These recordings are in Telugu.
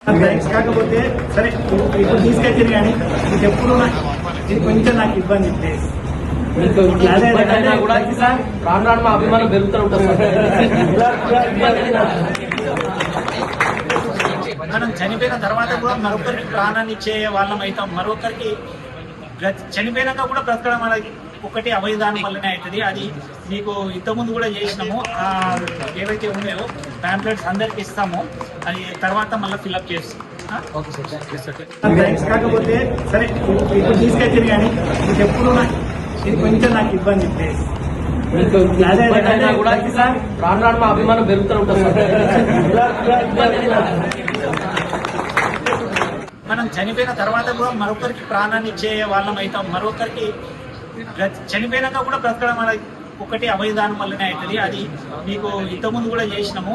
థ్యాంక్స్. కాకపోతే సరే ఇప్పుడు తీసుకొచ్చింది కానీ మీకు ఎప్పుడు ఇది కొంచెం నాకు ఇబ్బంది ప్లేస్ మీకు కూడా రాను రాను మా అభిమానం పెరుగుతూ ఉంటుంది మనం చనిపోయిన తర్వాత కూడా మరొకరికి ప్రాణాన్ని ఇచ్చే వాళ్ళం అవుతాం. మరొకరికి చనిపోయినాక కూడా బ్రతకడం అనేది ఒకటి అవయదానం వల్లనే అవుతుంది. అది మీకు ఇంతకుముందు కూడా చేసినాము. ఏవైతే ఉన్నాయో ప్యాంప్లెట్స్ అందరికి ఇస్తాము. అది తర్వాత మళ్ళీ ఫిల్అప్ చేస్తాం. థ్యాంక్స్. కాకపోతే సరే ఇప్పుడు తీసుకొచ్చింది కానీ మీకు ఎప్పుడు ఇది కొంచెం నాకు ఇబ్బంది ప్లేస్ మీకు కూడా రాను రాను మా అభిమానం పెరుగుతూ ఉంటుంది మనం చనిపోయిన తర్వాత కూడా మరొకరికి ప్రాణాన్ని ఇచ్చే వాళ్ళం అవుతాం. మరొకరికి చనిపోయినాక కూడా బ్రతకడం అనేది ఒకటి అవయదానం వల్లనే అవుతుంది. అది మీకు ఇంతకుముందు కూడా చేసినాము.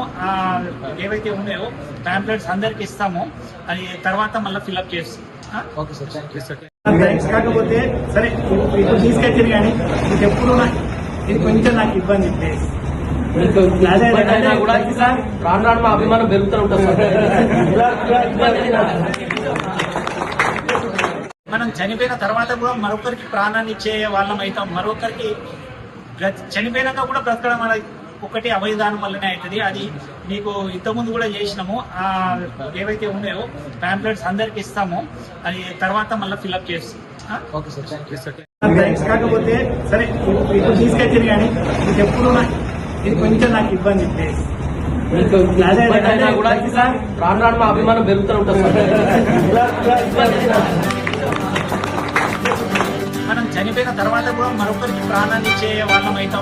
ఏవైతే ఉన్నాయో ప్యాంప్లెట్స్ అందరికి ఇస్తాము. అది తర్వాత మళ్ళీ ఫిల్అప్ చేస్తాం. థ్యాంక్స్. కాకపోతే సరే ఇప్పుడు తీసుకొచ్చింది కానీ మీకు ఎప్పుడు ఇది కొంచెం నాకు ఇబ్బంది ప్లేస్ మీకు కూడా రాను రాను మా అభిమానం పెరుగుతూ ఉంటుంది మనం చనిపోయిన తర్వాత కూడా మరొకరికి ప్రాణాన్ని ఇచ్చే వాళ్ళం అవుతాం. మరొకరికి చనిపోయినాక కూడా బ్రతకడం అనేది ఒకటి అవయదానం వల్లనే అవుతుంది. అది మీకు ఇంతకుముందు కూడా చేసినాము. ఏవైతే ఉన్నాయో ప్యాంప్లెట్స్ అందరికి ఇస్తాము. అది తర్వాత మళ్ళీ ఫిల్అప్ చేస్తాం. థ్యాంక్స్. కాకపోతే సరే ఇప్పుడు తీసుకొచ్చింది కానీ మీకు ఎప్పుడు ఇది కొంచెం నాకు ఇబ్బంది ప్లేస్ మీకు కూడా రాను రాను మా అభిమానం పెరుగుతూ ఉంటుంది మనం చనిపోయిన తర్వాత కూడా మరొకరికి ప్రాణాన్ని ఇచ్చే వాళ్ళం అవుతాం.